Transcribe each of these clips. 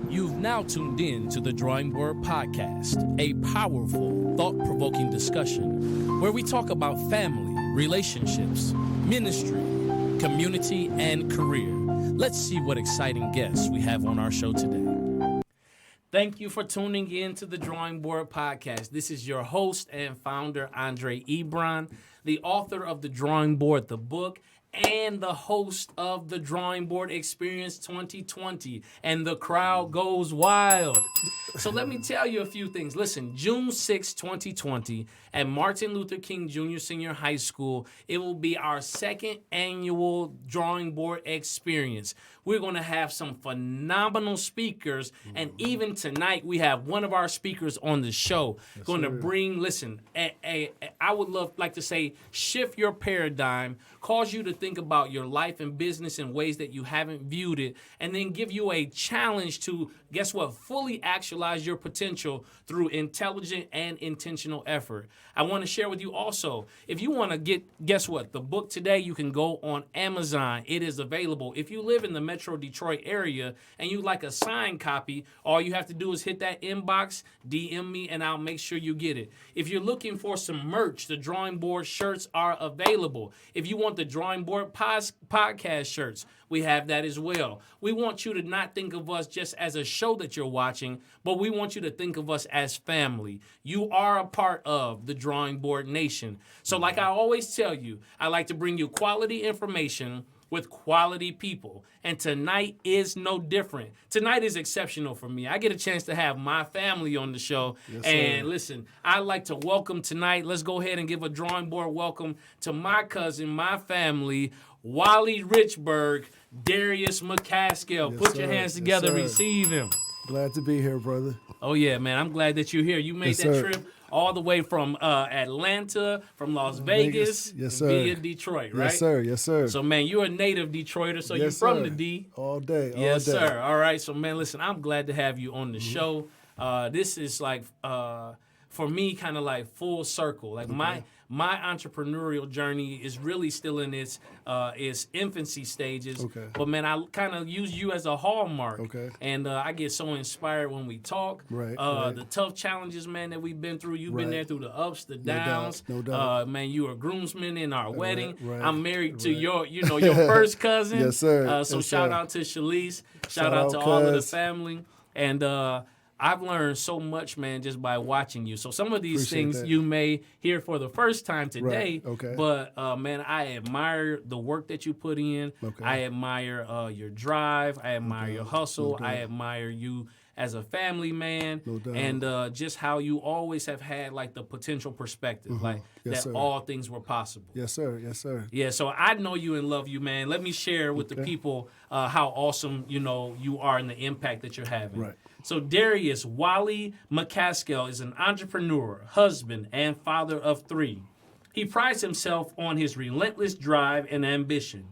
You've now tuned in to the Drawing Board Podcast, a powerful, thought-provoking discussion where we talk about family, relationships, ministry, community, and career. Let's see what exciting guests we have on our show today. Thank you for tuning in to the Drawing Board Podcast. This is your host and founder, Andre Ebron, the author of The Drawing Board, the book, and the host of the Drawing Board Experience 2020, and the crowd goes wild. So let me tell you a few things. Listen, June 6, 2020, at Martin Luther King Jr. Senior High School, it will be our second annual Drawing Board Experience. We're going to have some phenomenal speakers, and even tonight we have one of our speakers on the show going to bring, listen, I would like to say, shift your paradigm, cause you to think about your life and business in ways that you haven't viewed it, and then give you a challenge to, guess what, fully actualize your potential through intelligent and intentional effort. I want to share with you also, if you want to guess what, the book today, you can go on Amazon. It is available. If you live in the Metro Detroit area and you like a signed copy, all you have to do is hit that inbox, DM me, and I'll make sure you get it. If you're looking for some merch, the Drawing Board shirts are available. If you want the Drawing Board podcast shirts, we have that as well. We want you to not think of us just as a show that you're watching, but we want you to think of us as family. You are a part of the Drawing Board Nation. So like I always tell you, I like to bring you quality information with quality people. And tonight is no different. Tonight is exceptional for me. I get a chance to have my family on the show. Yes, and listen, I'd like to welcome tonight. Let's go ahead and give a Drawing Board welcome to my cousin, my family, Wally Richburg, Darius McCaskill. Yes, Put your hands together, receive him. Glad to be here, brother. Oh, yeah, man. I'm glad that you're here. You made that trip all the way from Atlanta, from Las Vegas, via Detroit, right? Yes, sir. Yes, sir. So, man, you're a native Detroiter, so you're from the D. All day, yes, sir. All right. So, man, listen, I'm glad to have you on the show. This is like, for me, kind of like full circle. Like my entrepreneurial journey is really still in its infancy stages. Okay. But, man, I kind of use you as a hallmark. Okay. And I get so inspired when we talk. Right. The tough challenges, man, that we've been through. You've been there through the ups, the downs. No doubt. Man, you were a groomsman in our wedding. Right. I'm married to your first cousin. Yes, sir. So shout out to Shalise. Shout out to all of the family. And I've learned so much, man, just by watching you. So some of these things you may hear for the first time today, but, man, I admire the work that you put in. Okay. I admire your drive. I admire your hustle. I admire you as a family man, and just how you always have had, like, the potential perspective, like all things were possible. Yes, sir. Yes, sir. Yeah, so I know you and love you, man. Let me share with the people how awesome, you are and the impact that you're having. Right. So Darius Wally McCaskill is an entrepreneur, husband, and father of 3. He prides himself on his relentless drive and ambition.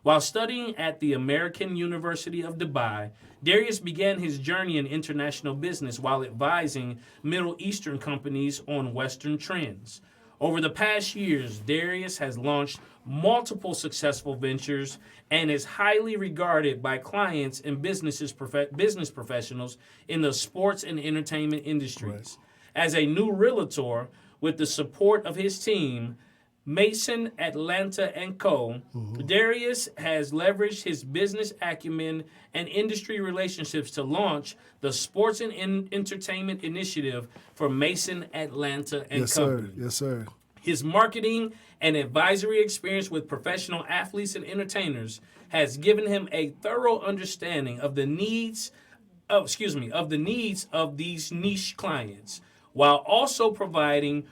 While studying at the American University of Dubai, Darius began his journey in international business while advising Middle Eastern companies on Western trends. Over the past years, Darius has launched multiple successful ventures and is highly regarded by clients and business professionals in the sports and entertainment industries. Right. As a new realtor, with the support of his team, Mason, Atlanta & Co., Darius has leveraged his business acumen and industry relationships to launch the Sports and Entertainment Initiative for Mason, Atlanta & Company. Sir. Yes, sir. His marketing and advisory experience with professional athletes and entertainers has given him a thorough understanding of the needs of these niche clients, while also providing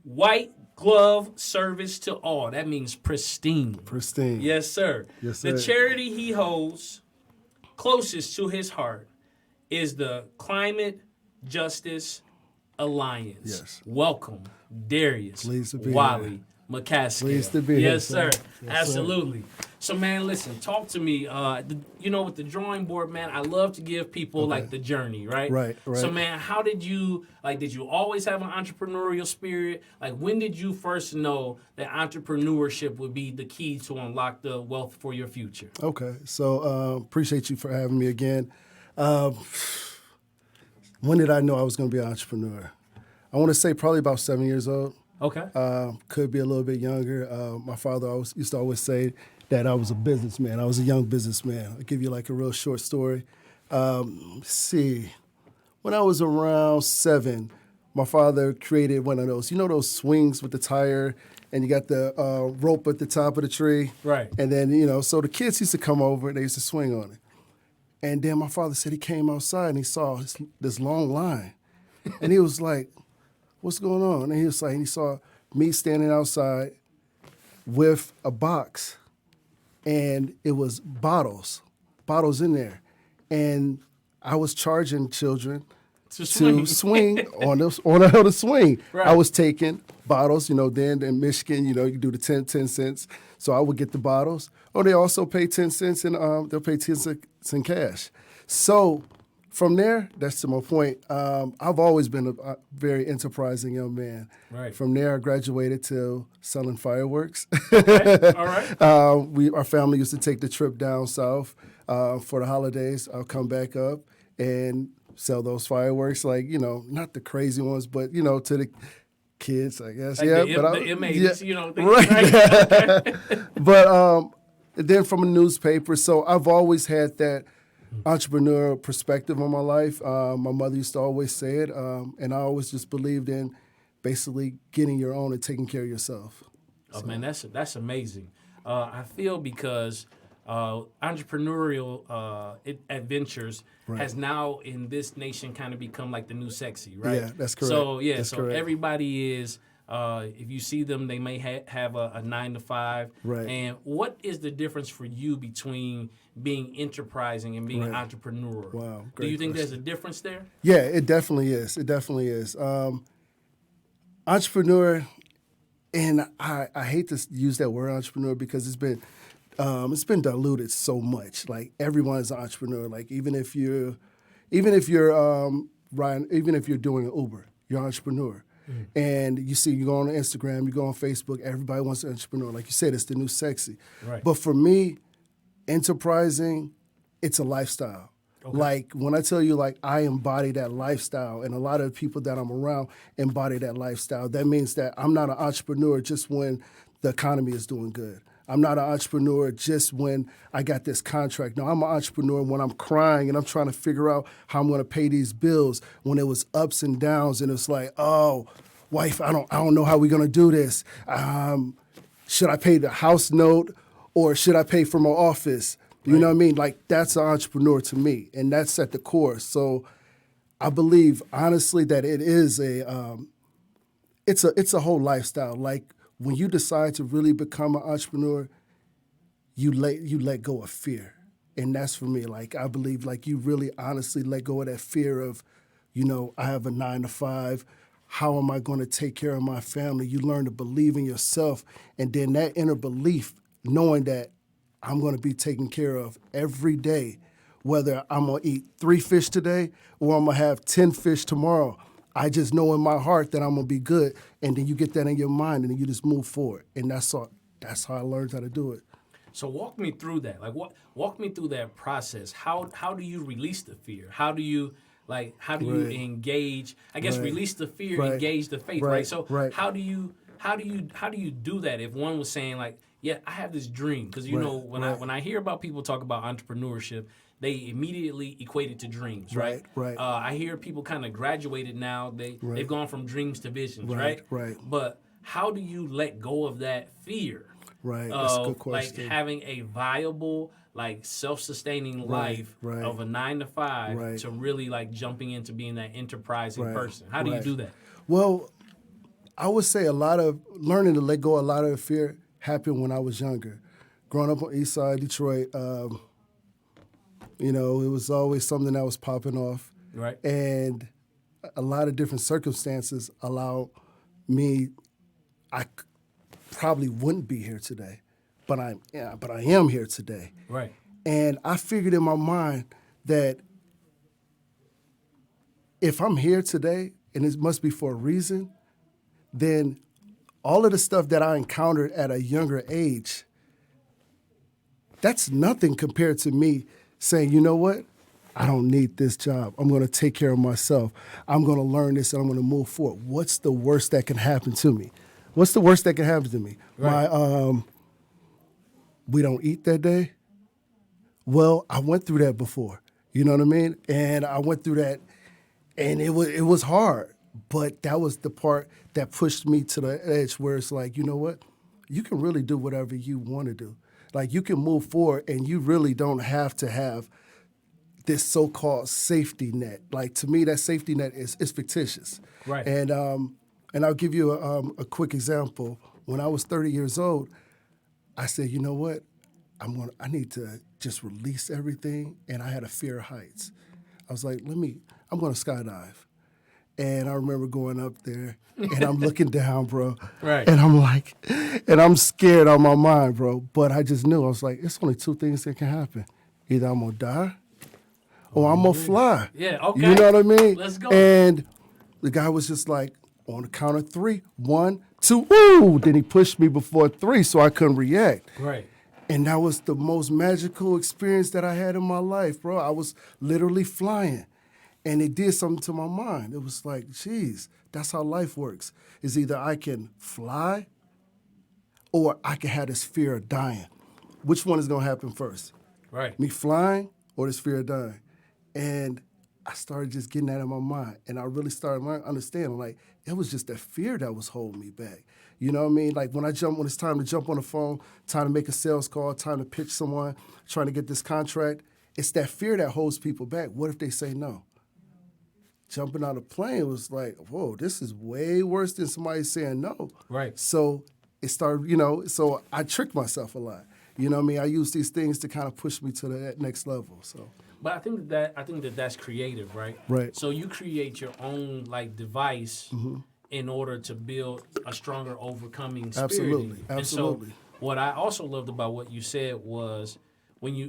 white glove service to all. That means pristine. Pristine. Yes, sir. Yes, sir. The charity he holds closest to his heart is the Climate Justice Alliance. Yes. Welcome, Darius. Pleased to be Wally here. McCaskill. Pleased to be here. Yes, sir. Yes, absolutely. Sir. So, man, listen, talk to me. With the drawing board, man, I love to give people, like, the journey, right? Right. So, man, how did you always have an entrepreneurial spirit? Like, when did you first know that entrepreneurship would be the key to unlock the wealth for your future? Okay. So, appreciate you for having me again. When did I know I was going to be an entrepreneur? I want to say probably about 7 years old. Okay. Could be a little bit younger. My father used to always say that I was a businessman. I was a young businessman. I'll give you like a real short story. Let's see. When I was around 7, my father created one of those, those swings with the tire, and you got the rope at the top of the tree. Right. And then, so the kids used to come over and they used to swing on it. And then my father said he came outside and he saw this long line. And he was like, what's going on? And he was like, and he saw me standing outside with a box, and it was bottles in there. And I was charging children to swing on the swing. Right. I was taking bottles, then in Michigan, you do the 10 cents. So I would get the bottles. Or they also pay 10 cents and they'll pay 10 cents in cash. So from there, that's to my point. I've always been a very enterprising young man. Right. From there, I graduated to selling fireworks. Okay. All right. Our family used to take the trip down south for the holidays. I'll come back up and sell those fireworks, not the crazy ones, but, to the kids, I guess. Like yeah, the M80s, right. Okay. But then from a newspaper, so I've always had that entrepreneurial perspective on my life. My mother used to always say it, and I always just believed in basically getting your own and taking care of yourself. Oh, man, that's amazing. I feel because entrepreneurial adventures has now in this nation kind of become like the new sexy, right? Yeah, that's correct. So, that's correct. Everybody is, if you see them, they may have a 9 to 5. Right. And what is the difference for you between being enterprising and being an entrepreneur? Wow. Do you think question. there's a difference there? Yeah, it definitely is. Entrepreneur, and I hate to use that word entrepreneur because it's been diluted so much. Like everyone is an entrepreneur. Like even if you're doing an Uber, you're an entrepreneur. Mm-hmm. And you go on Instagram, you go on Facebook, everybody wants an entrepreneur. Like you said, it's the new sexy. Right. But for me, enterprising, it's a lifestyle. Okay. Like when I tell you, like I embody that lifestyle, and a lot of the people that I'm around embody that lifestyle. That means that I'm not an entrepreneur just when the economy is doing good. I'm not an entrepreneur just when I got this contract. No, I'm an entrepreneur when I'm crying and I'm trying to figure out how I'm going to pay these bills. When it was ups and downs, and it's like, oh, wife, I don't know how we're going to do this. Should I pay the house note or should I pay for my office? You know what I mean? Like that's an entrepreneur to me, and that's at the core. So I believe honestly that it is it's a whole lifestyle. Like when you decide to really become an entrepreneur, you let go of fear, and that's for me. Like I believe like you really honestly let go of that fear of, I have a 9 to 5. How am I going to take care of my family? You learn to believe in yourself, and then that inner belief, knowing that I'm going to be taken care of every day, whether I'm going to eat 3 fish today or I'm going to have 10 fish tomorrow. I just know in my heart that I'm going to be good, and then you get that in your mind, and then you just move forward, and that's how I learned how to do it. So walk me through that. Walk me through that process. How do you release the fear? How do you engage? I guess release the fear, engage the faith, right? So how do you do that? If one was saying like, yeah, I have this dream, because when I hear about people talk about entrepreneurship, they immediately equate it to dreams, right? Right. I hear people kind of graduated now. They've gone from dreams to visions, right? Right. But how do you let go of that fear? Right. That's a good question. Like having a viable, like self-sustaining life of a 9 to 5 to really like jumping into being that enterprising person. How do you do that? Well, I would say a lot of learning to let go of a lot of fear happened when I was younger. Growing up on East Side Detroit, it was always something that was popping off. Right. And a lot of different circumstances allowed me, I probably wouldn't be here today, but I am here today. Right. And I figured in my mind that if I'm here today, and it must be for a reason, then all of the stuff that I encountered at a younger age, that's nothing compared to me saying, you know what, I don't need this job. I'm going to take care of myself. I'm going to learn this and I'm going to move forward. What's the worst that can happen to me? What's the worst that can happen to me? Right. We don't eat that day. Well, I went through that before. You know what I mean? And I went through that, and it was hard. But that was the part that pushed me to the edge where it's like, you know what? You can really do whatever you want to do. Like, you can move forward, and you really don't have to have this so-called safety net. Like, to me, that safety net is fictitious. Right. And I'll give you a quick example. When I was 30 years old, I said, you know what? I need to just release everything, and I had a fear of heights. I was like, I'm going to skydive. And I remember going up there, and I'm looking down, bro. Right. And I'm like, and I'm scared on my mind, bro. But I just knew. I was like, it's only two things that can happen. Either I'm going to die or I'm going to fly. Yeah, okay. You know what I mean? Let's go. And the guy was just like, on the count of 3, 1, 2, woo! Then he pushed me before 3 so I couldn't react. Right. And that was the most magical experience that I had in my life, bro. I was literally flying. And it did something to my mind. It was like, geez, that's how life works. It's either I can fly or I can have this fear of dying. Which one is going to happen first? Right. Me flying or this fear of dying? And I started just getting that in my mind. And I really started understanding, like, it was just that fear that was holding me back. You know what I mean? Like, when it's time to jump on the phone, time to make a sales call, time to pitch someone, trying to get this contract, it's that fear that holds people back. What if they say no? Jumping out of a plane was like, whoa, this is way worse than somebody saying no. Right. So it started, so I tricked myself a lot. You know what I mean? I use these things to kind of push me to that next level. So. But I think that's creative, right? Right. So you create your own device in order to build a stronger overcoming spirit. Absolutely. And Absolutely. so what I also loved about what you said was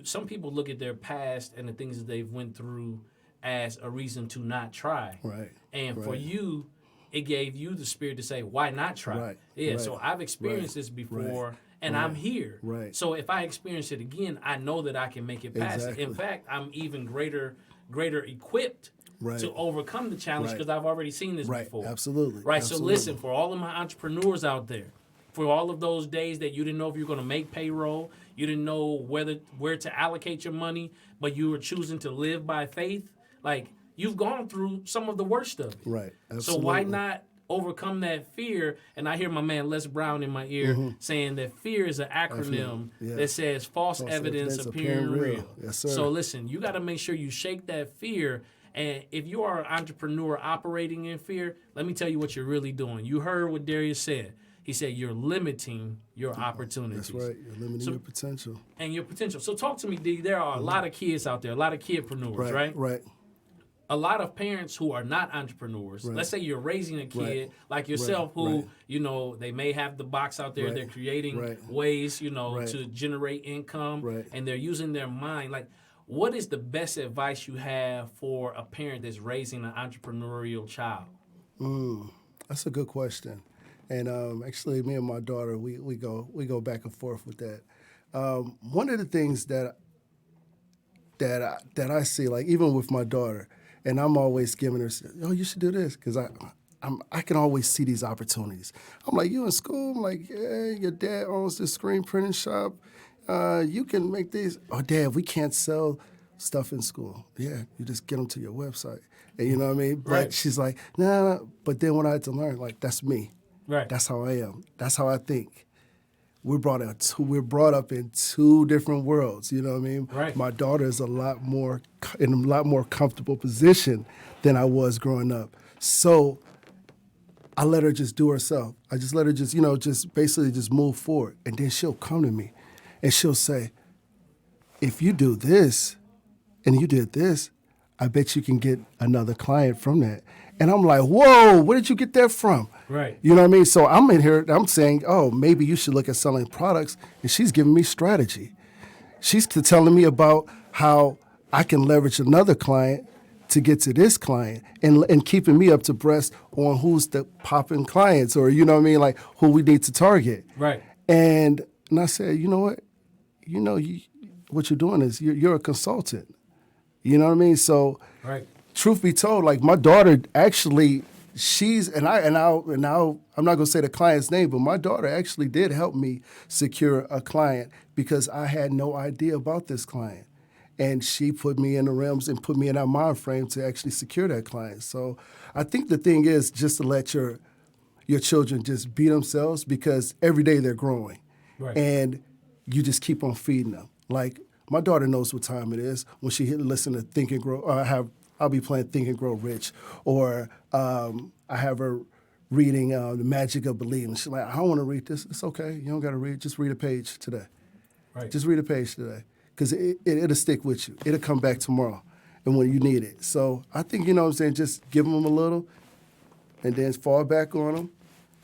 some people look at their past and the things that they've went through as a reason to not try. Right. And for you, it gave you the spirit to say, why not try? Right. Yeah, right. So I've experienced this before, Right. and I'm here. Right. So if I experience it again, I know that I can make it past Exactly. it. In fact, I'm even greater equipped Right. to overcome the challenge Right. because I've already seen this Right. before. Absolutely. Right. Absolutely. So listen, for all of my entrepreneurs out there, for all of those days that you didn't know if you were going to make payroll, you didn't know where to allocate your money, but you were choosing to live by faith, you've gone through some of the worst of it. Right. Absolutely. So why not overcome that fear? And I hear my man Les Brown in my ear saying that fear is an acronym that says false evidence appearing real. Yes, sir. So listen, you got to make sure you shake that fear. And if you are an entrepreneur operating in fear, let me tell you what you're really doing. You heard what Darius said. He said you're limiting your opportunities. That's right. You're limiting your potential. And your potential. So talk to me, D. There are a lot of kids out there, a lot of kidpreneurs, right? Right. A lot of parents who are not entrepreneurs, let's say you're raising a kid like yourself who, they may have the box out there, they're creating ways, to generate income, and they're using their mind. What is the best advice you have for a parent that's raising an entrepreneurial child? That's a good question. And actually, me and my daughter, we go back and forth with that. One of the things that I see, like even with my daughter, and I'm always giving her, oh, you should do this, because I can always see these opportunities. I'm like, you in school? I'm like, yeah, your dad owns this screen printing shop. You can make these. Oh, Dad, we can't sell stuff in school. Yeah, you just get them to your website. And you know what I mean? But she's like, nah. But then when I had to learn, that's me. Right. That's how I am. That's how I think. We're brought up in two different worlds. You know what I mean? Right. My daughter is in a lot more comfortable position than I was growing up. So I let her just do herself. I just let her just basically just move forward. And then she'll come to me and she'll say, if you do this and you did this, I bet you can get another client from that. And I'm like, whoa, where did you get that from? Right. You know what I mean? So I'm in here, I'm saying, oh, maybe you should look at selling products. And she's giving me strategy. She's telling me about how I can leverage another client to get to this client and keeping me up to breast on who's the popping clients or, you know what I mean, who we need to target. Right. And I said, you know what? What you're doing is you're a consultant. You know what I mean? So, Right. truth be told, like my daughter actually, I'm not gonna say the client's name, but my daughter actually did help me secure a client because I had no idea about this client. And she put me in the realms and put me in that mind frame to actually secure that client. So I think the thing is just to let your children just be themselves because every day they're growing. Right. And you just keep on feeding them. Like my daughter knows what time it is when she listen to Think and Grow. I'll be playing Think and Grow Rich, or I have her reading The Magic of Believing. She's like, I don't want to read this. It's okay. You don't got to read. Just read a page today. Right. Just read a page today because it'll stick with you. It'll come back tomorrow and when you need it. So I think, you know what I'm saying, just give them a little and then fall back on them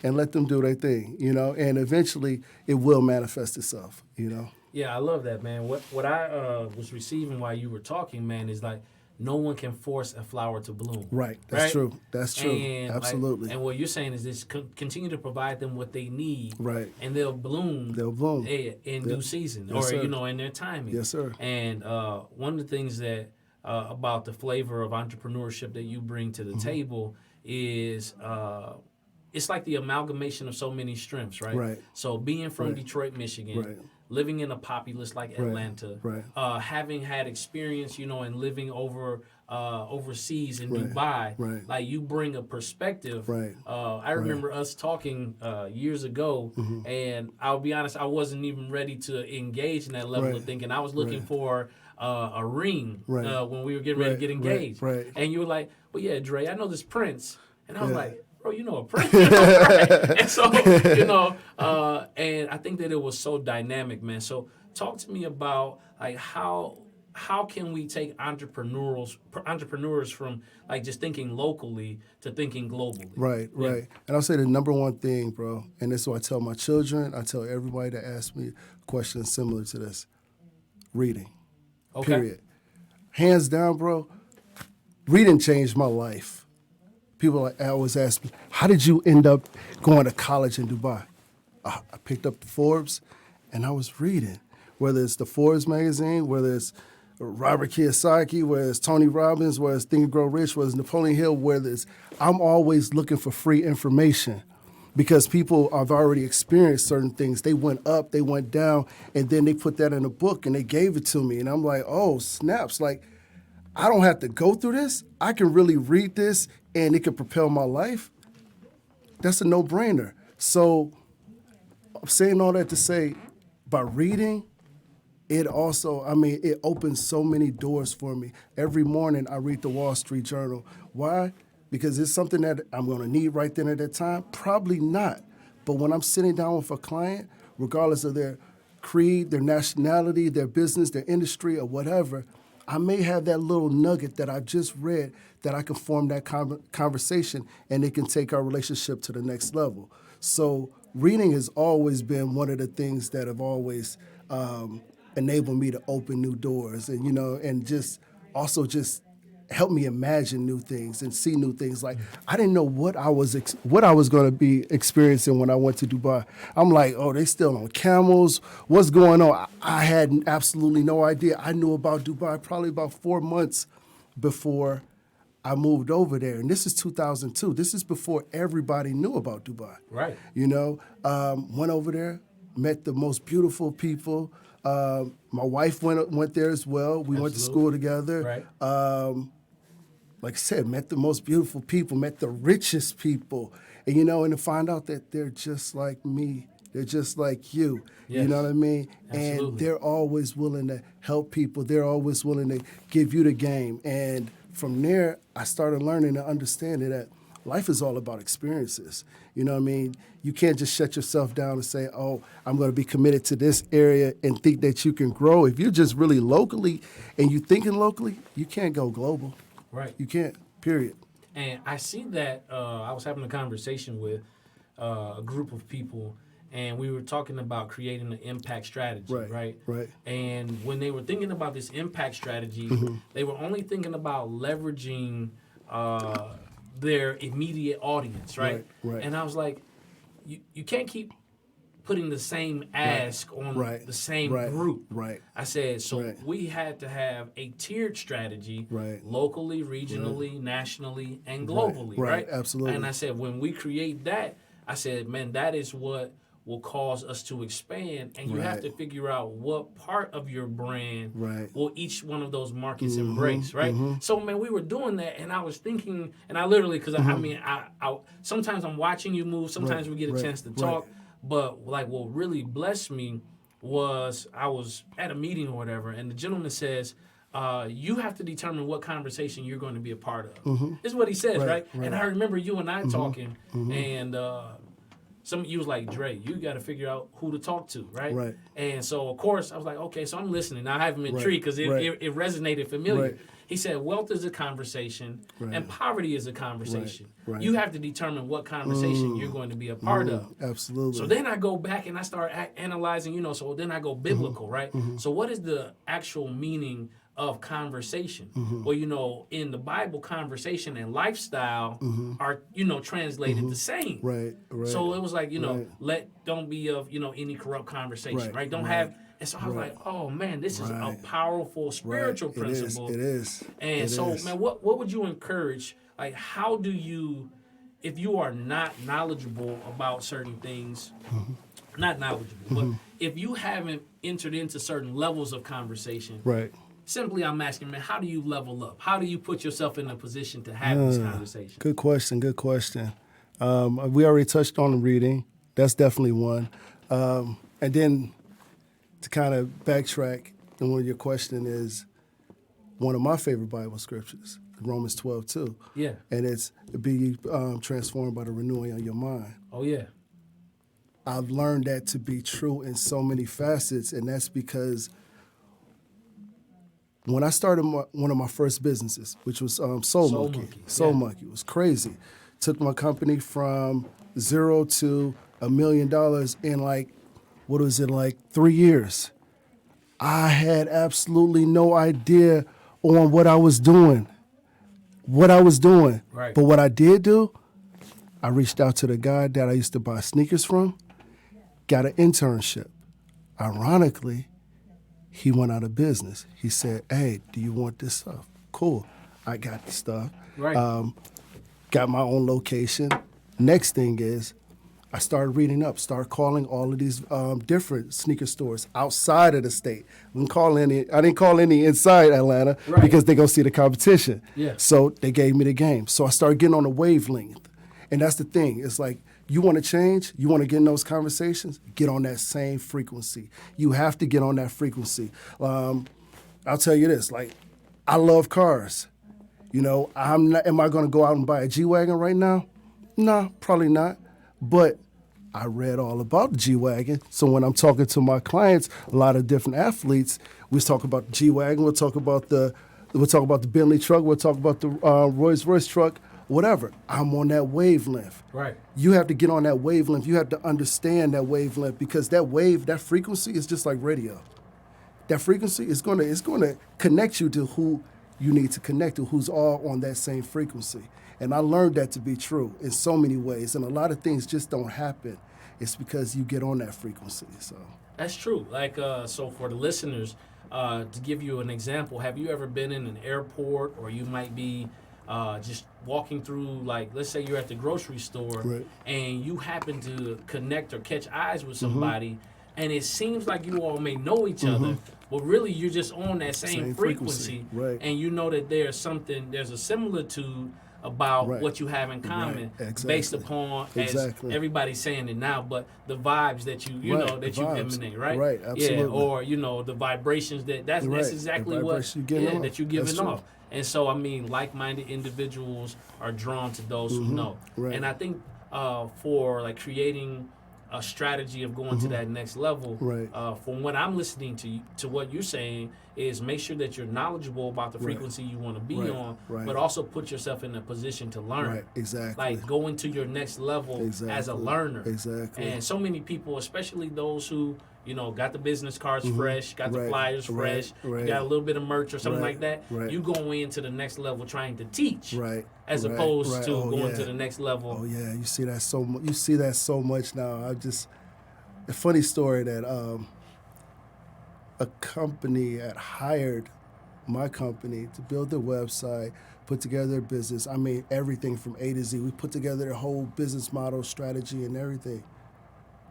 and let them do their thing, you know, and eventually it will manifest itself, you know. Yeah, I love that, man. What I was receiving while you were talking, man, is like no one can force a flower to bloom. Right. That's true. That's true. And Absolutely. and what you're saying is this continue to provide them what they need. Right. And they'll bloom. They'll bloom. In due season, Yes, or, sir. you know, in their timing. Yes, sir. And one of the things that about the flavor of entrepreneurship that you bring to the table is it's like the amalgamation of so many strengths, right? Right. So being from Right. Detroit, Michigan, Right. living in a populace like Atlanta, Right. Having had experience, you know, and living overseas in Right. Dubai, Right. like you bring a perspective. Right. I remember us talking years ago, and I'll be honest, I wasn't even ready to engage in that level Right. of thinking. I was looking for a ring Right. when we were getting ready to get engaged. Right. And you were like, well, yeah, Dre, I know this Prince. And I was Yeah. like, bro, you know a Prince. You know, right? And so, you know, and I think that it was so dynamic, man. So talk to me about like how can we take entrepreneurs from like just thinking locally to thinking globally? Right, Yeah. right. And I'll say the number one thing, bro, and this is what I tell my children, I tell everybody that asks me questions similar to this. Reading. Okay. Period. Hands down, bro, reading changed my life. People like always ask me, how did you end up going to college in Dubai? I picked up the Forbes and I was reading. Whether it's the Forbes magazine, whether it's Robert Kiyosaki, whether it's Tony Robbins, whether it's Think and Grow Rich, whether it's Napoleon Hill, whether it's, I'm always looking for free information because people have already experienced certain things. They went up, they went down, and then they put that in a book and they gave it to me. And I'm like, oh, snaps. Like, I don't have to go through this. I can really read this and it can propel my life. That's a no-brainer. So I'm saying all that to say, by reading, it also, I mean, it opens so many doors for me. Every morning I read the Wall Street Journal. Why? Because it's something that I'm going to need right then at that time? Probably not. But when I'm sitting down with a client, regardless of their creed, their nationality, their business, their industry, or whatever, I may have that little nugget that I just read that I can form that conversation and it can take our relationship to the next level. So reading has always been one of the things that have always enabled me to open new doors and, you know, and just also just help me imagine new things and see new things. Like, I didn't know what I was going to be experiencing when I went to Dubai. I'm like, oh, they still on camels. What's going on? I had absolutely no idea. I knew about Dubai probably about 4 months before I moved over there. And this is 2002. This is before everybody knew about Dubai. Right. You know, went over there, met the most beautiful people. My wife went there as well. We went to school together. Right. Like I said, met the most beautiful people, met the richest people. And, you know, and to find out that they're just like me. They're just like you. Yes. You know what I mean? Absolutely. And they're always willing to help people. They're always willing to give you the game. And from there, I started learning and understanding that life is all about experiences. You know what I mean? You can't just shut yourself down and say, oh, I'm going to be committed to this area and think that you can grow. If you're just really locally and you're thinking locally, you can't go global. Right. You can't, period. And I see that I was having a conversation with a group of people, and we were talking about creating an impact strategy, right? Right. And when they were thinking about this impact strategy, they were only thinking about leveraging their immediate audience, right? Right. And I was like, you can't keep putting the same ask on the same group. Right. I said, so we had to have a tiered strategy, locally, regionally, nationally, and globally, right? Absolutely. And I said, when we create that, I said, man, that is what will cause us to expand, and you have to figure out what part of your brand will each one of those markets embrace, right? So, man, we were doing that, and I was thinking, and I literally, because I sometimes I'm watching you move, sometimes we get a chance to talk, but like what really blessed me was I was at a meeting or whatever, and the gentleman says, you have to determine what conversation you're going to be a part of. This is what he says, right? And I remember you and I talking, and some of you was like, Dre, you got to figure out who to talk to, right? And so, of course, I was like, okay, so I'm listening. Now, I haven't been intrigued because it resonated familiar. He said, wealth is a conversation and poverty is a conversation. You have to determine what conversation you're going to be a part of. Absolutely. So then I go back and I start analyzing, so then I go biblical, right? So what is the actual meaning of conversation? Well, in the Bible, conversation and lifestyle are, translated the same. Right. So it was like, don't be of, any corrupt conversation, right? Don't have. And so I was like, oh man, this is a powerful spiritual principle. It is. And man, what would you encourage? Like, how do you, if you are not knowledgeable about certain things, not knowledgeable, but if you haven't entered into certain levels of conversation, simply, I'm asking, man, how do you level up? How do you put yourself in a position to have this conversation? Good question. We already touched on the reading. That's definitely one. And then to kind of backtrack, and one of your question is one of my favorite Bible scriptures, Romans 12:2. Yeah. And it's be transformed by the renewing of your mind. Oh, yeah. I've learned that to be true in so many facets, and that's because when I started one of my first businesses, which was Soul Monkey, it was crazy. Took my company from 0 to $1 million in 3 years. I had absolutely no idea on what I was doing. Right. But what I did do, I reached out to the guy that I used to buy sneakers from, got an internship. Ironically, he went out of business. He said, hey, do you want this stuff? Cool. I got the stuff. Right. Got my own location. Next thing is I started reading up, started calling all of these different sneaker stores outside of the state. I didn't call any inside Atlanta because they're going to see the competition. Yeah. So they gave me the game. So I started getting on a wavelength. And that's the thing. It's like, you want to change? You want to get in those conversations? Get on that same frequency. You have to get on that frequency. I'll tell you this, I love cars. Am I going to go out and buy a G-Wagon right now? No, probably not. But I read all about the G-Wagon. So when I'm talking to my clients, a lot of different athletes, we talk about the G-Wagon, we'll talk about the Bentley truck, we'll talk about the Rolls-Royce truck. Whatever, I'm on that wavelength. Right. You have to get on that wavelength. You have to understand that wavelength because that frequency is just like radio. That frequency is going to connect you to who you need to connect to, who's all on that same frequency. And I learned that to be true in so many ways. And a lot of things just don't happen. It's because you get on that frequency. So that's true. So for the listeners, to give you an example, have you ever been in an airport, or you might be just walking through, let's say you're at the grocery store and you happen to connect or catch eyes with somebody, and it seems like you all may know each other, but really you're just on that same frequency. And you know that there's a similitude about what you have in common, based upon, as everybody's saying it now, but the vibes that you emanate, right? Right, absolutely. Yeah, or the vibrations that's exactly what that you're giving off. And so, like-minded individuals are drawn to those who know. Right. And I think for creating a strategy of going to that next level, from what I'm listening to what you're saying, is make sure that you're knowledgeable about the frequency you want to be on, but also put yourself in a position to learn. Right, exactly. Go into your next level as a learner. Exactly. And so many people, especially those who got the business cards fresh, got the flyers fresh, you got a little bit of merch or something like that. You go into the next level trying to teach, as opposed to going to the next level. Oh yeah, you see that so much. You see that so much now. a funny story that a company had hired my company to build their website, put together their business. I mean, everything from A to Z. We put together their whole business model, strategy, and everything.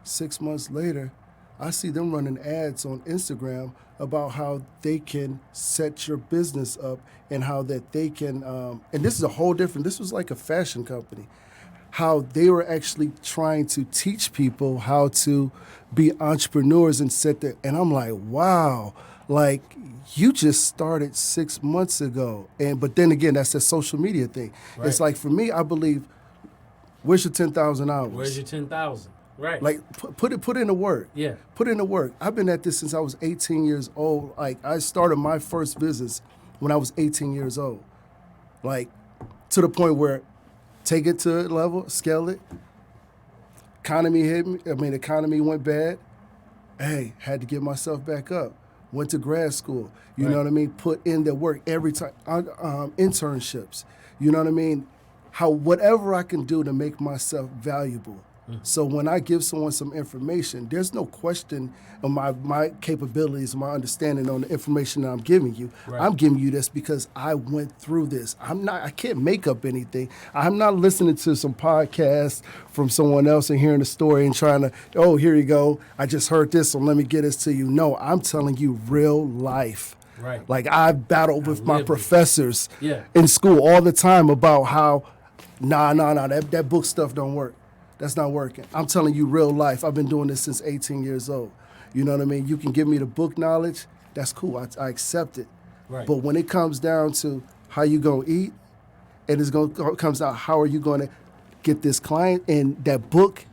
6 months later, I see them running ads on Instagram about how they can set your business up and how that they can, and this is a whole different, this was like a fashion company, how they were actually trying to teach people how to be entrepreneurs and set that. And I'm like, wow, like you just started 6 months ago. But then again, that's that social media thing. Right. It's like, for me, I believe, where's your 10,000 hours? Where's your 10,000? Right. Like, put in the work. Yeah. Put in the work. I've been at this since I was 18 years old. Like, I started my first business when I was 18 years old. Like, to the point where take it to a level, scale it. Economy hit me. I mean, economy went bad. Hey, had to get myself back up. Went to grad school. You know what I mean? Put in the work every time. Internships. You know what I mean? Whatever I can do to make myself valuable. So when I give someone some information, there's no question of my capabilities, my understanding on the information that I'm giving you. Right. I'm giving you this because I went through this. I can't make up anything. I'm not listening to some podcast from someone else and hearing the story and trying to, oh, here you go. I just heard this, so let me get this to you. No, I'm telling you real life. Right. Like, I battled with my professors Yeah. in school all the time about how, that book stuff don't work. That's not working. I'm telling you real life. I've been doing this since 18 years old. You know what I mean? You can give me the book knowledge. That's cool. I accept it. Right. But when it comes down to how you going to eat, and comes out how are you going to get this client, and that book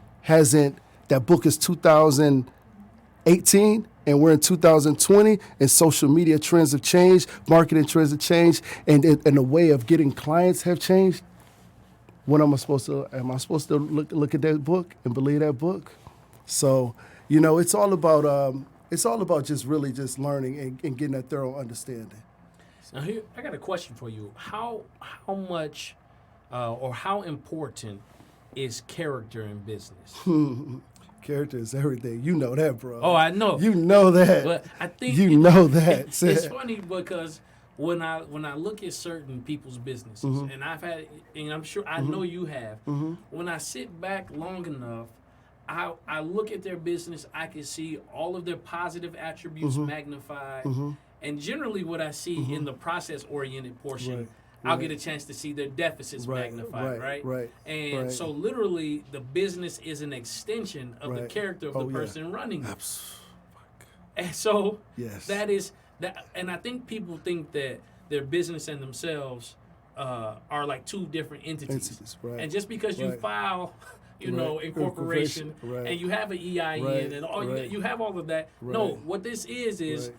is 2018, and we're in 2020, and social media trends have changed, marketing trends have changed, and the way of getting clients have changed. What am I supposed to look at that book and believe that book? So, it's all about just really just learning and getting a thorough understanding. Now here, I got a question for you. How much or how important is character in business? Character is everything. You know that, bro. Oh, I know. You know that. But I think you know that. It's funny because when I look at certain people's businesses, Mm-hmm. and I'm sure I know you have. Mm-hmm. When I sit back long enough, I look at their business, I can see all of their positive attributes Mm-hmm. magnified, Mm-hmm. and generally what I see in the process-oriented portion, Right. I'll get a chance to see their deficits magnified, right? And so literally the business is an extension of the character of the person running it. And so yes. that is that, and I think people think that their business and themselves are like two different entities. Right. And just because you file, incorporation, and you have an EIN and all you have all of that. No, what this is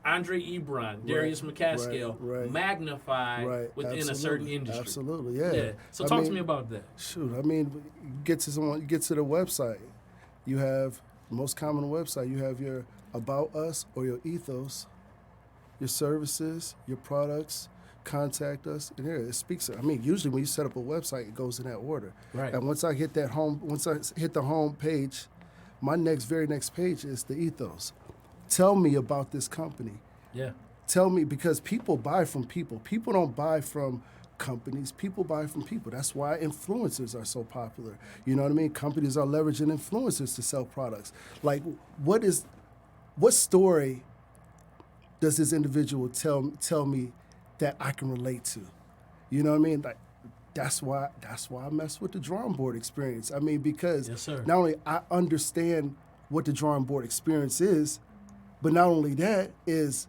Andre Ebron, Darius McCaskill, magnified within a certain industry. Absolutely, yeah. So talk to me about that. Shoot, I mean, you get to the website. You have the most common website. You have your About Us or your Ethos, your services, your products. Contact us, and here it speaks. I mean, usually when you set up a website, it goes in that order. Right. And once I hit the home page, my very next page is the ethos. Tell me about this company. Yeah. Tell me, because people buy from people. People don't buy from companies. People buy from people. That's why influencers are so popular. You know what I mean? Companies are leveraging influencers to sell products. Like, what story does this individual tell me that I can relate to? You know what I mean? Like, that's why I mess with the drawing board experience. I mean, because not only I understand what the drawing board experience is, but not only that is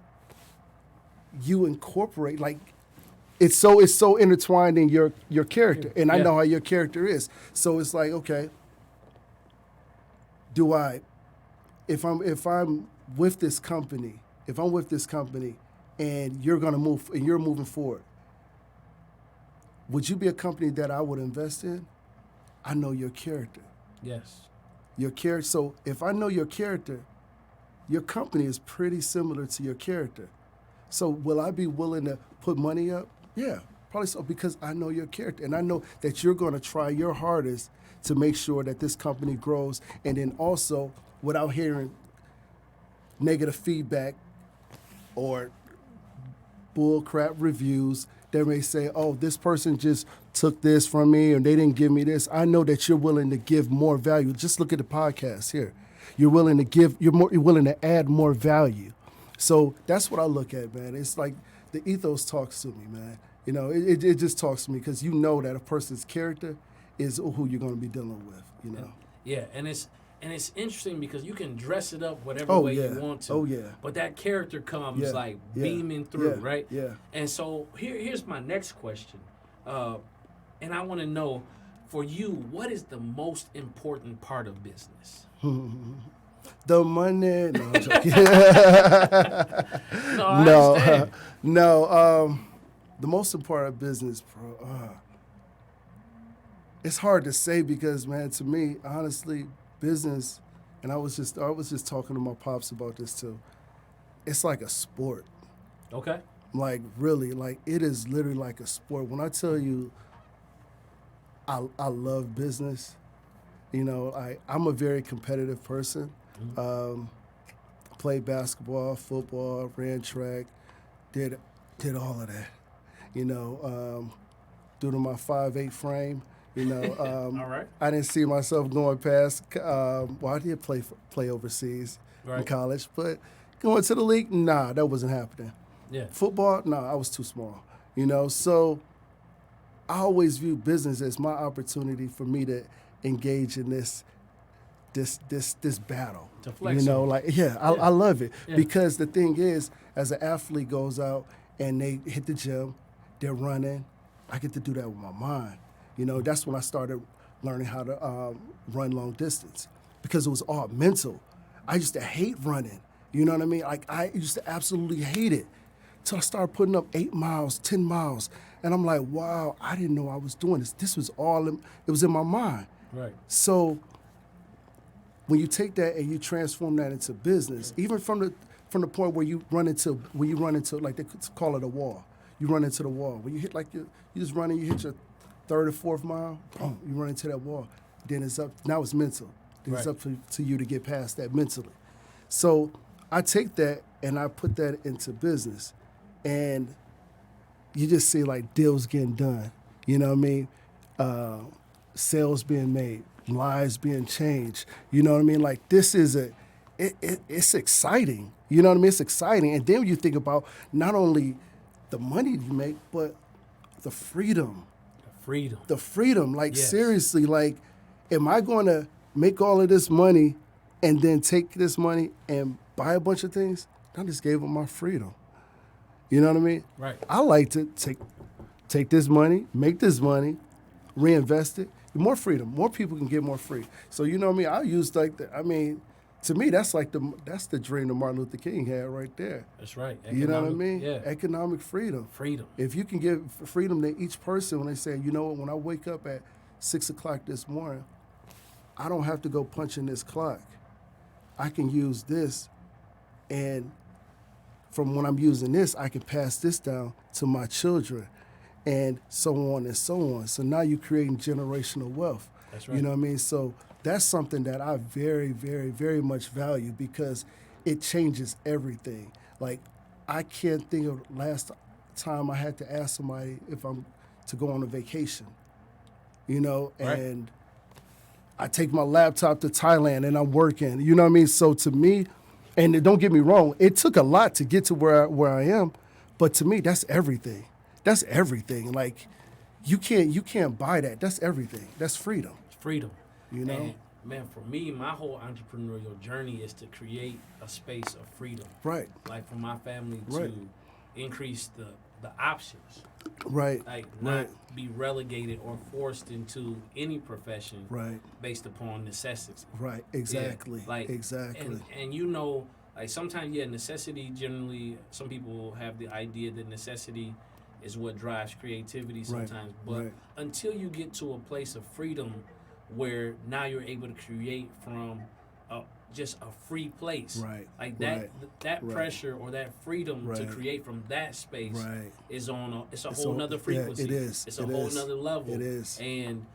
you incorporate, like, it's so intertwined in your character, and I know how your character is. So it's like, okay, if I'm with this company, and you're gonna move and you're moving forward, would you be a company that I would invest in? I know your character. Yes. Your character. So if I know your character, your company is pretty similar to your character. So will I be willing to put money up? Yeah, probably so, because I know your character, and I know that you're going to try your hardest to make sure that this company grows, and then also without hearing negative feedback or bull crap reviews. They may say, oh, this person just took this from me and they didn't give me this. I know that you're willing to give more value. Just look at the podcast here. You're willing to give, you're willing to add more value. So that's what I look at, man. It's like the ethos talks to me, man. You know, it just talks to me because you know that a person's character is who you're going to be dealing with, you know. Yeah, and it's interesting because you can dress it up whatever way you want to. Oh, yeah. But that character comes beaming through, right? Yeah. And so here's my next question. And I want to know, for you, what is the most important part of business? The money. No, I'm joking. No. The most important of business, bro. It's hard to say because, man, to me, honestly, business, and I was just talking to my pops about this too. It's like a sport. Okay. Like really, like it is literally like a sport. When I tell you, I love business. You know, I'm a very competitive person. Played basketball, football, ran track, did all of that. You know, due to my 5'8" frame, you know, all right. I didn't see myself going past. I did play overseas in college, but going to the league, nah, that wasn't happening. Yeah. Football, nah, I was too small. You know, so I always view business as my opportunity for me to engage in this battle. To flex. You know, I love it because the thing is, as an athlete goes out and they hit the gym, they're running, I get to do that with my mind. You know, that's when I started learning how to run long distance because it was all mental. I used to hate running. You know what I mean? Like I used to absolutely hate it. So I started putting up 8 miles, 10 miles, and I'm like, wow, I didn't know I was doing this. This was all it was in my mind. Right. So when you take that and you transform that into business, even from the point where you run into like they call it a wall. You run into the wall. When you hit you just run and you hit your 3rd or 4th mile, boom, you run into that wall. Then it's up. Now it's mental. Then it's up to you to get past that mentally. So I take that and I put that into business, and you just see like deals getting done. You know what I mean? Sales being made, lives being changed. You know what I mean? Like this is it's exciting. You know what I mean? It's exciting. And then you think about not only the money you make, but the freedom. The freedom. Like seriously, like, am I going to make all of this money and then take this money and buy a bunch of things? I just gave them my freedom. You know what I mean? Right. I like to take this money, make this money, reinvest it. More freedom. More people can get more free. So you know what I mean? I use to me that's the dream that Martin Luther King had right there. That's right. You know what I mean? Yeah. Economic freedom. If you can give freedom to each person when they say, you know what, when I wake up at 6 o'clock this morning, I don't have to go punch in this clock. I can use this, and from when I'm using this, I can pass this down to my children, and so on and so on. So now you're creating generational wealth. That's right. You know what I mean? So that's something that I very, very, very much value because it changes everything. Like, I can't think of last time I had to ask somebody if I'm to go on a vacation, you know, and I take my laptop to Thailand and I'm working, you know what I mean? So to me, and don't get me wrong, it took a lot to get to where I am, but to me, that's everything. That's everything. Like, you can't buy that. That's everything. That's freedom. Freedom. You know? And, man, for me, my whole entrepreneurial journey is to create a space of freedom. Right. Like, for my family to increase the options. Right. Like, not be relegated or forced into any profession based upon necessity. Right. Exactly. Yeah. Like, exactly. And you know, like, sometimes, necessity generally, some people have the idea that necessity is what drives creativity sometimes. But until you get to a place of freedom where now you're able to create from just a free place. Right. Like that Right. pressure or that freedom to Right. create from that space Right. is it's a whole nother frequency. Yeah, it is. It's a whole nother level. It is. And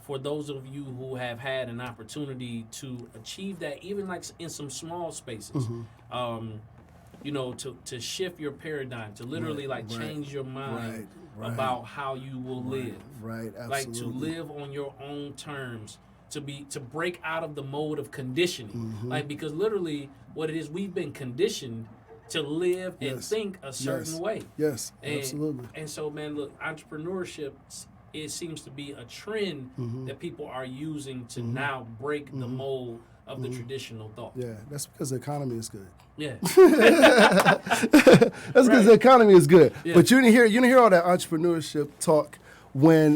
for those of you who have had an opportunity to achieve that, even like in some small spaces, you know, to shift your paradigm, to literally change your mind about how you will live. Right, absolutely. Like to live on your own terms, to break out of the mode of conditioning. Like, because literally what it is, we've been conditioned to live and think a certain way. Yes, absolutely. And so, man, look, entrepreneurship, it seems to be a trend that people are using to now break the mold of the traditional thought. Yeah, that's because the economy is good. Yeah. That's because the economy is good. Yeah. But you didn't hear all that entrepreneurship talk when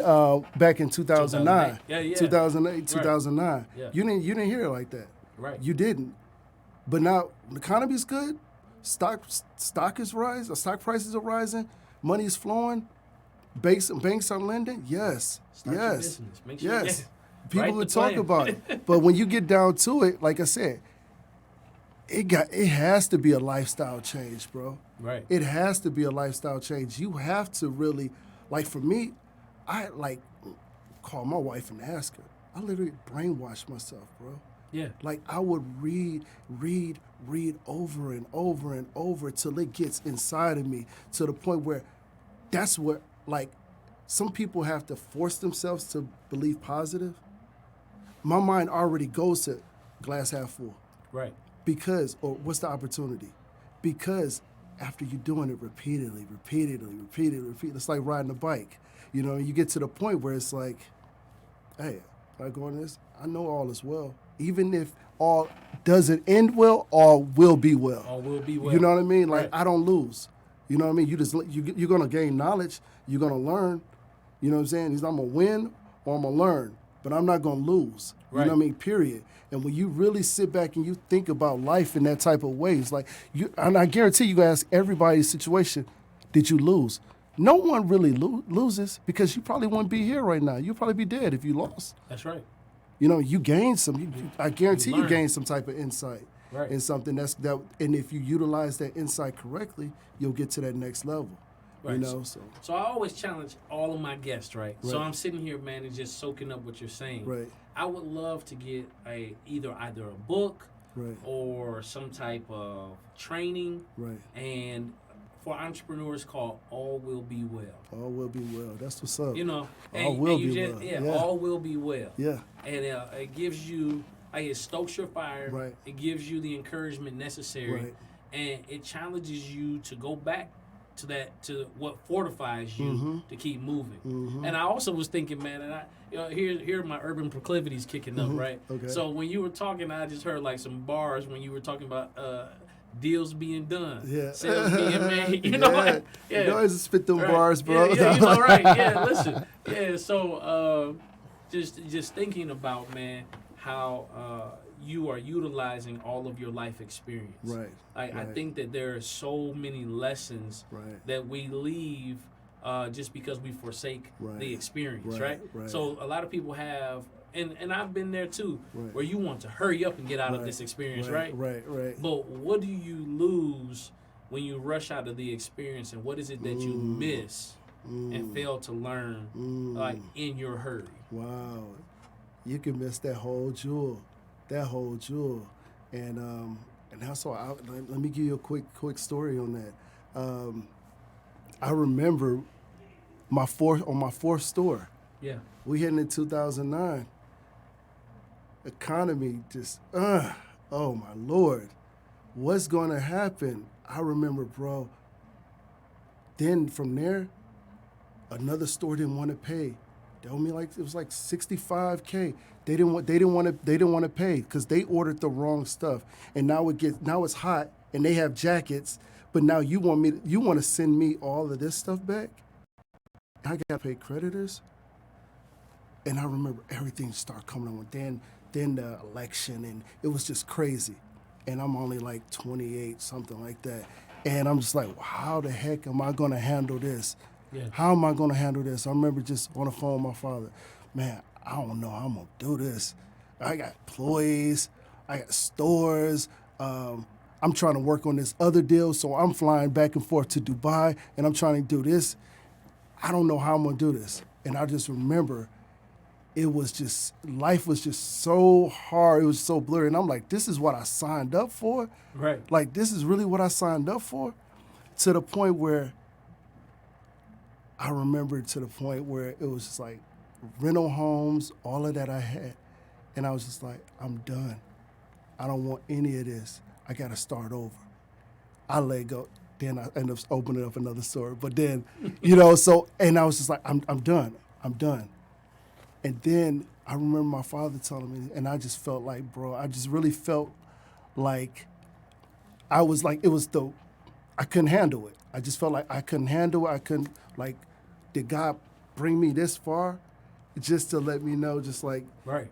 back in 2009. 2008, 2009. Yeah. You didn't hear it like that. Right. You didn't. But now the economy is good. Stock is rising. Stock prices are rising. Money is flowing. Banks are lending. Yes. Start your business. Make sure People would talk about it. But when you get down to it, like I said, it has to be a lifestyle change, bro. Right. It has to be a lifestyle change. You have to really, like for me, I call my wife and ask her. I literally brainwashed myself, bro. Yeah. Like I would read over and over and over till it gets inside of me to the point where that's what, like, some people have to force themselves to believe positive. My mind already goes to glass half full. Right. Because, or what's the opportunity? Because after you're doing it repeatedly, it's like riding a bike. You know, you get to the point where it's like, hey, I go on this, I know all is well. Even if all doesn't end well, all will be well. All will be well. You know what I mean? Like, right. I don't lose. You know what I mean? You're going to gain knowledge. You're going to learn. You know what I'm saying? I'm going to win or I'm going to learn, but I'm not going to lose. You know what I mean? Period. And when you really sit back and you think about life in that type of way, it's like, and I guarantee you ask everybody's situation, did you lose? No one really loses because you probably wouldn't be here right now. You'd probably be dead if you lost. That's right. You know, you gain some. I guarantee you gain some type of insight in something and if you utilize that insight correctly, you'll get to that next level. Right. You know, so I always challenge all of my guests, right? So I'm sitting here, man, and just soaking up what you're saying. Right. I would love to get either a book, right, or some type of training, right, and for entrepreneurs called All Will Be Well. All will be well. That's what's up. You know, all will be well. Yeah, all will be well. Yeah. And it gives you, it stokes your fire. Right. It gives you the encouragement necessary. Right. And it challenges you to go back to what fortifies you to keep moving. And I also was thinking, man, and here are my urban proclivities kicking up, right? Okay. So when you were talking, I just heard like some bars when you were talking about deals being done, sales being made. You know what? Yeah. You always spit them bars, bro. Yeah, you know, right? Yeah, listen. Yeah, so just thinking about, man, how you are utilizing all of your life experience. Right. I think that there are so many lessons that we leave just because we forsake the experience, right? So a lot of people have, and I've been there too, where you want to hurry up and get out of this experience, right? Right. But what do you lose when you rush out of the experience, and what is it that you miss and fail to learn, like in your hurry? Wow, you can miss that whole jewel. And also, let me give you a quick story on that. I remember my fourth store. Yeah. We heading in 2009. Economy just, oh my Lord, what's going to happen? I remember, bro. Then from there, another store didn't want to pay. They owed me it was like $65K. They didn't want to pay because they ordered the wrong stuff. And now it's hot and they have jackets, but now you want to send me all of this stuff back? I got to pay creditors. And I remember everything started coming on. Then the election, and it was just crazy. And I'm only like 28, something like that. And I'm just like, well, how the heck am I going to handle this? Yeah. How am I going to handle this? I remember just on the phone with my father, man, I don't know how I'm going to do this. I got employees. I got stores. I'm trying to work on this other deal, so I'm flying back and forth to Dubai, and I'm trying to do this. I don't know how I'm going to do this. And I just remember life was just so hard. It was so blurry. And I'm like, this is what I signed up for? Right. Like, this is really what I signed up for? To the point where I remember it was just like rental homes, all of that I had. And I was just like, I'm done. I don't want any of this. I got to start over. I let go. Then I ended up opening up another store. But then, and I was just like, I'm done. I'm done. And then I remember my father telling me, and I just felt like, bro, I just really felt like I couldn't handle it. I just felt like I couldn't handle it. Did God bring me this far just to let me know, just like, right,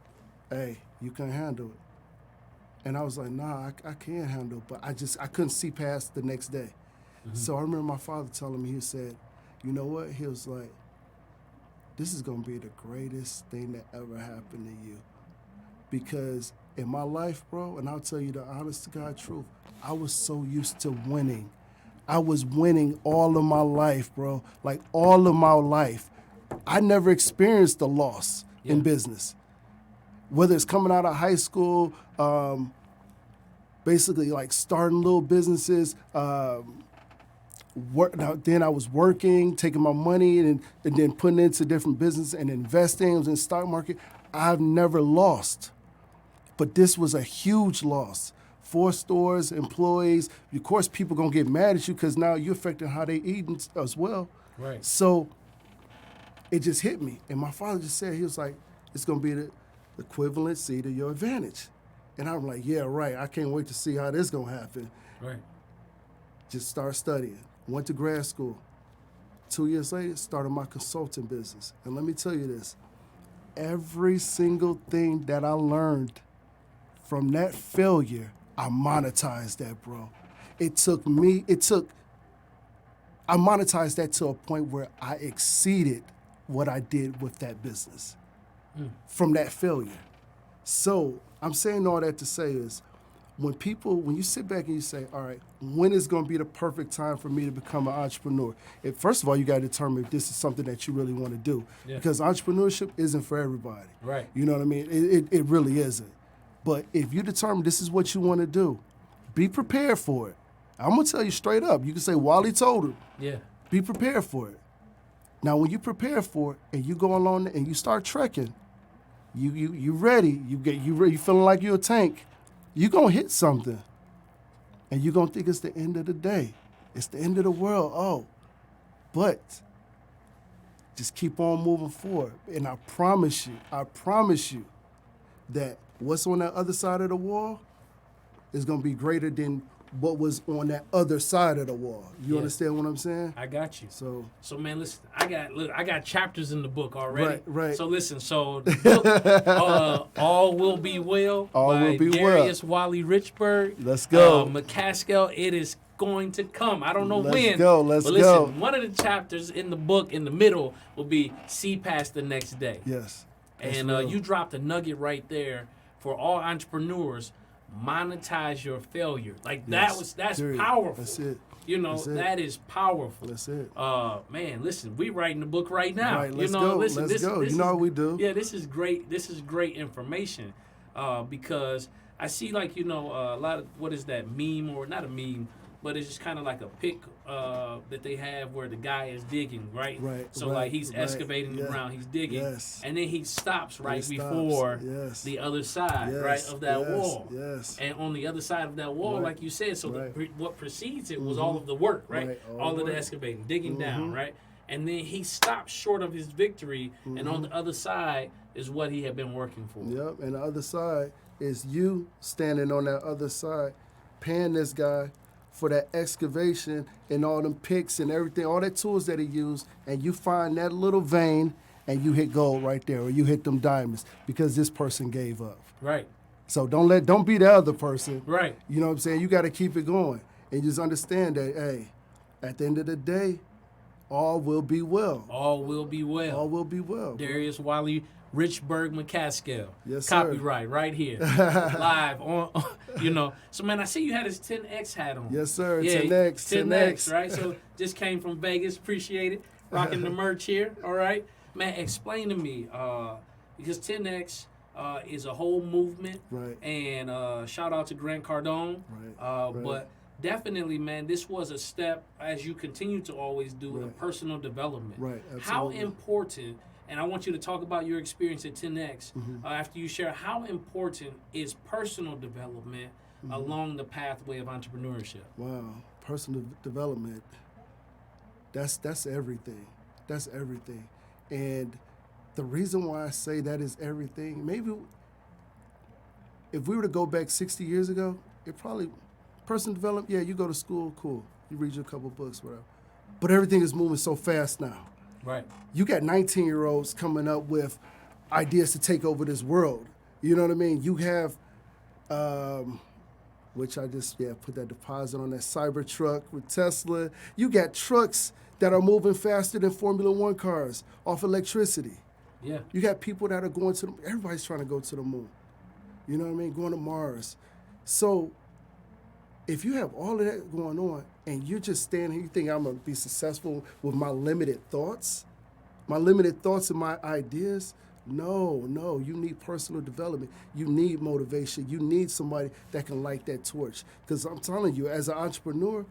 hey, you can handle it. And I was like, nah, I can't handle it. But I couldn't see past the next day. Mm-hmm. So I remember my father telling me, he said, you know what? He was like, this is going to be the greatest thing that ever happened to you. Because in my life, bro, and I'll tell you the honest to God truth, I was so used to winning. I was winning all of my life, bro. Like, all of my life. I never experienced a loss in business. Whether it's coming out of high school, basically like starting little businesses, then I was working, taking my money and then putting into different business and investing. I was in the stock market. I've never lost. But this was a huge loss. 4 stores, employees. Of course, people going to get mad at you because now you're affecting how they eat as well. Right. So it just hit me. And my father just said, he was like, it's going to be the equivalency to your advantage. And I'm like, yeah, right. I can't wait to see how this going to happen. Right. Just start studying. Went to grad school. 2 years later, started my consulting business. And let me tell you this. Every single thing that I learned from that failure, I monetized that, bro. I monetized that to a point where I exceeded what I did with that business from that failure. So I'm saying all that to say is, when you sit back and you say, all right, when is going to be the perfect time for me to become an entrepreneur? First of all, you got to determine if this is something that you really want to do. Yeah. Because entrepreneurship isn't for everybody. Right. You know what I mean? It really isn't. But if you determine this is what you want to do, be prepared for it. I'm going to tell you straight up. You can say, Wally told him. Yeah. Be prepared for it. Now, when you prepare for it and you go along and you start trekking, you ready. You feeling like you're a tank. You're going to hit something. And you're going to think it's the end of the day. It's the end of the world. Oh. But just keep on moving forward. And I promise you that what's on that other side of the wall is going to be greater than what was on that other side of the wall. You understand what I'm saying? I got you. So man, listen, I got chapters in the book already. Right. So listen, the book, All Will Be Well by Darius Wally Richburg. Let's go. McCaskill, it is going to come. I don't know when. Let's go. But listen, one of the chapters in the book in the middle will be See Past the Next Day. Yes. And you dropped a nugget right there for all entrepreneurs. Monetize your failure. Like that's powerful. That's it. That is powerful. That's it. Man, listen, we writing the book right now. Right, let's go. Listen, let's go. You know how we do. Yeah, this is great. This is great information. Because I see a lot of, what is that, meme, or not a meme, but it's just kind of like a pic that they have where the guy is digging, right? Right. So he's excavating the ground, he's digging, and then he stops before the other side, of that wall. Yes. And on the other side of that wall, like you said, so what precedes it was all of the work, right? All of the excavating, digging down, right? And then he stopped short of his victory, and on the other side is what he had been working for. Yep. And the other side is you standing on that other side, paying this guy for that excavation and all them picks and everything, all the tools that he used, and you find that little vein and you hit gold right there, or you hit them diamonds because this person gave up. Right. So don't be the other person. Right. You know what I'm saying? You got to keep it going and just understand that, hey, at the end of the day, all will be well. All will be well. All will be well. Darius Wally Rich Berg McCaskill. Yes, sir. Copyright right here. Live on. So, man, I see you had his 10X hat on. Yes, sir. Yeah, 10X. right? So, just came from Vegas. Appreciate it. Rocking the merch here. All right. Man, explain to me, because 10X is a whole movement. Right. And shout out to Grant Cardone. Right. But definitely, man, this was a step, as you continue to always do, of Right. personal development. Right, absolutely. How important, and I want you to talk about your experience at 10X Mm-hmm. after you share, how important is personal development along the pathway of entrepreneurship? Wow, personal development. That's everything. That's everything. And the reason why I say that is everything, maybe if we were to go back 60 years ago, it probably, personal development, yeah, you go to school, cool. You read your couple books, whatever. But everything is moving so fast now. Right. You got 19-year-olds coming up with ideas to take over this world. You know what I mean? You have, which I just, put that deposit on that cyber truck with Tesla. You got trucks that are moving faster than Formula One cars off electricity. Yeah. You got people that are going to everybody's trying to go to the moon. You know what I mean? Going to Mars. So if you have all of that going on and you're just standing here, you think I'm going to be successful with my limited thoughts and my ideas? No, you need personal development. You need motivation. You need somebody that can light that torch. Because I'm telling you, as an entrepreneur,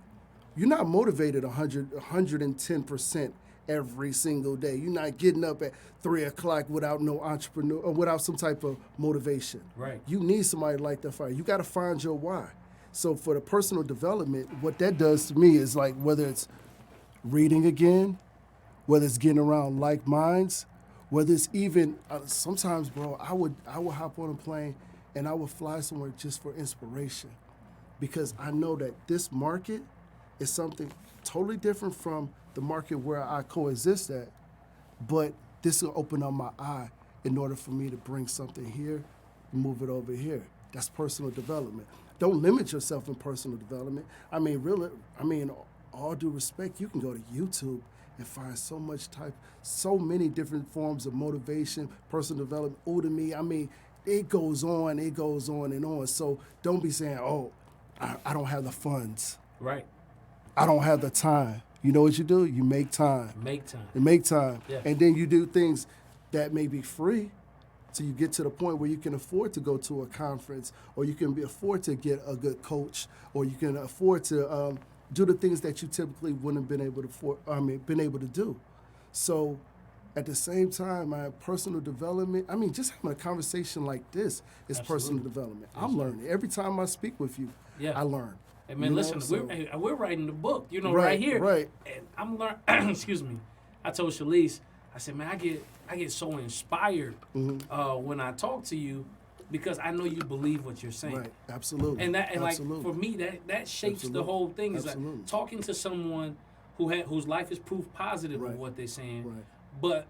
you're not motivated 110% every single day. You're not getting up at 3 o'clock without no entrepreneur or without some type of motivation. Right. You need somebody to light that fire. You got to find your why. So for the personal development, what that does to me is like whether it's reading again, whether it's getting around like minds, whether it's even sometimes, bro, I would hop on a plane and I would fly somewhere just for inspiration, because I know that this market is something totally different from the market where I coexist at, but this will open up my eye in order for me to bring something here, move it over here. That's personal development. Don't limit yourself in personal development. I mean, really, all due respect, you can go to YouTube and find so many different forms of motivation, personal development, Udemy. I mean, it goes on and on. So don't be saying, oh, I don't have the funds. Right. I don't have the time. You know what you do? You make time. You make time. Yeah. And then you do things that may be free till you get to the point where you can afford to go to a conference, or you can afford to get a good coach, or you can afford to do the things that you typically wouldn't have been able to do. So at the same time, my personal development, just having a conversation like this is Absolutely. Personal development. I'm learning. Every time I speak with you, I learn. Hey, man, listen, we're writing the book, right here. Right. And I'm learning, excuse me. I told Shalise, I said, man, I get so inspired when I talk to you, because I know you believe what you're saying. Right, absolutely. And absolutely. like for me, that shapes Absolutely. the whole thing. Is Absolutely. like talking to someone whose life is proof positive Right. of what they're saying. Right. But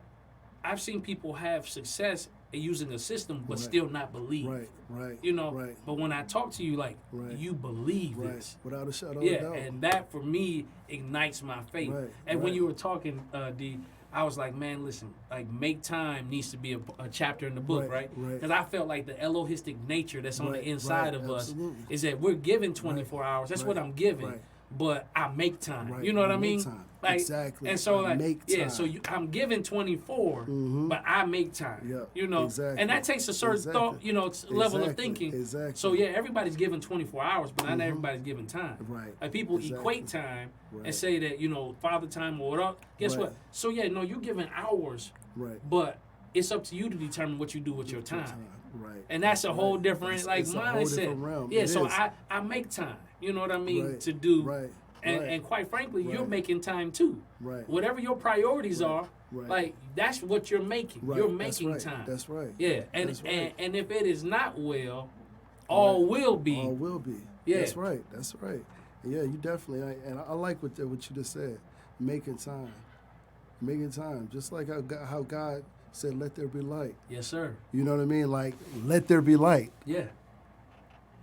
I've seen people have success at using the system, but Right. still not believe. Right. Right. But when I talk to you, like, Right. you believe Right. this. Without a shadow of Yeah, a doubt. and that for me ignites my faith. Right, And when right. you were talking, D, I was like, man, listen, like, make time needs to be a chapter in the book, right? Right. Because I felt like the Elohistic nature that's on Right, the inside right, of us absolutely. is that we're given 24 hours. That's what Right, I'm given. right. But I make time. Right, You know what I I mean? make time. Like, Exactly. And so, I like, make yeah. time. So I'm given 24, but I make time. Yeah, You know, exactly. and that takes a certain Exactly. thought, level of Exactly, thinking. exactly. So yeah, everybody's given 24 hours, but not everybody's given time. Right, Like people exactly. equate time Right. and say that father time or whatever. Guess Right. what? So yeah, no, you're given hours, Right. but it's up to you to determine what you do with your time. Right. And that's a whole different It's like a whole mindset. different realm. Yeah, It so is. I make time. You know what I mean? Right, To do. right, And, right. and quite frankly, you're Right. making time too. Right. Whatever your priorities are, Right. like that's what you're making. Right. You're That's making right. time. That's right. Yeah, and, That's right. and if it is not well, all will be. All will be. Yeah. That's right. That's right. Yeah, you definitely. I like what you just said. Making time. Making time. Just like how God said, "Let there be light." Yes, sir. You know what I mean? Like, let there be light. Yeah.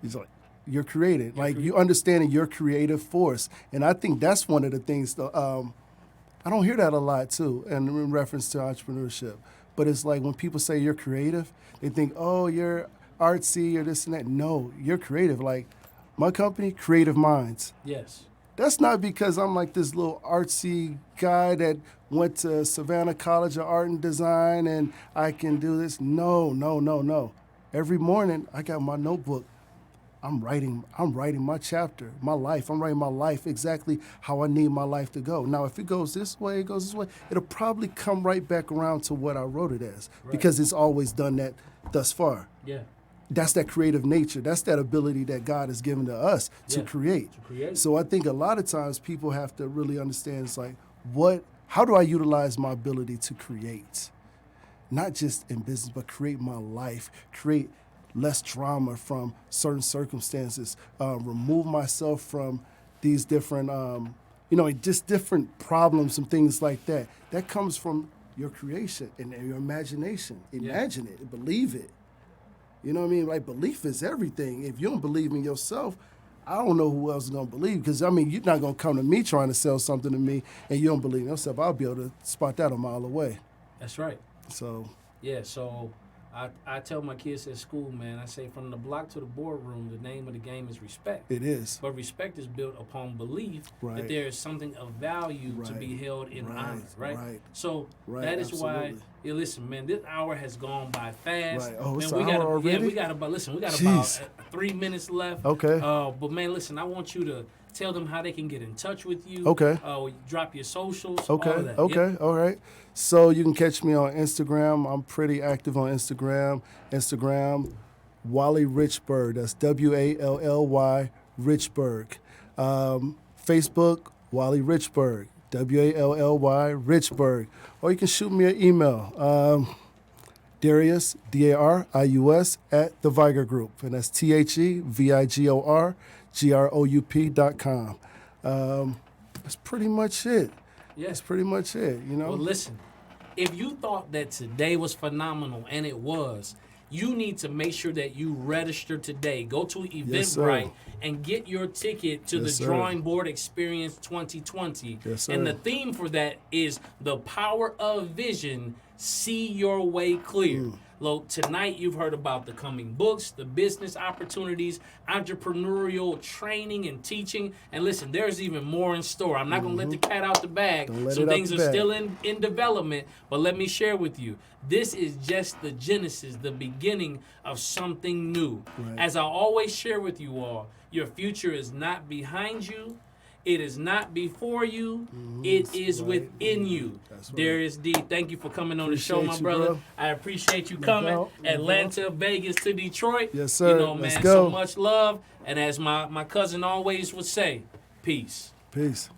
He's like, you're created. You understanding your creative force. And I think that's one of the things, I don't hear that a lot, too, in reference to entrepreneurship. But it's like when people say you're creative, they think, oh, you're artsy or this and that. No, you're creative. Like my company, Creative Minds. Yes. That's not because I'm like this little artsy guy that went to Savannah College of Art and Design and I can do this. No. Every morning I got my notebook. I'm writing my chapter, my life. I'm writing my life exactly how I need my life to go. Now, if it goes this way, it'll probably come right back around to what I wrote it as because it's always done that thus far. Yeah. That's that creative nature. That's that ability that God has given to us to create. So I think a lot of times people have to really understand it's like, how do I utilize my ability to create? Not just in business, but create my life, create less drama from certain circumstances, remove myself from these different, just different problems and things like that. That comes from your creation and your imagination. Imagine it, believe it. You know what I mean? Like, belief is everything. If you don't believe in yourself, I don't know who else is going to believe. Because, I mean, you're not going to come to me trying to sell something to me and you don't believe in yourself. I'll be able to spot that a mile away. That's right. So. Yeah, so I tell my kids at school, man, I say from the block to the boardroom, the name of the game is respect. It is. But respect is built upon belief that there is something of value to be held in honor, right? So that is why, listen, man, this hour has gone by fast. Right. Oh, it's man, an hour already? Yeah, we got about 3 minutes left. Okay. But, man, listen, I want you to tell them how they can get in touch with you. Okay. Drop your socials, okay. all of that. Okay, Yep. All right. So you can catch me on Instagram. I'm pretty active on Instagram. Wally Richburg. That's Wally Richburg. Facebook, Wally Richburg. Wally Richburg. Or you can shoot me an email. Darius, Darius, at the Vigor Group. And that's TheVigorGroup.com. That's pretty much it. Yeah. That's pretty much it, you know? Well, listen, if you thought that today was phenomenal, and it was, you need to make sure that you register today. Go to Eventbrite and get your ticket to the Drawing Board Experience 2020. Yes, sir. And the theme for that is the power of vision, see your way clear. Look, tonight you've heard about the coming books, the business opportunities, entrepreneurial training and teaching. And listen, there's even more in store. I'm not going to let the cat out the bag. Some things are still in development, but let me share with you. This is just the genesis, the beginning of something new. Right. As I always share with you all, your future is not behind you. It is not before you. It is within you. Right. Darius D, thank you for coming on the show, my brother. Bro. I appreciate you coming. Atlanta, Vegas to Detroit. Yes, sir. You know, man, so much love. And as my cousin always would say, peace. Peace.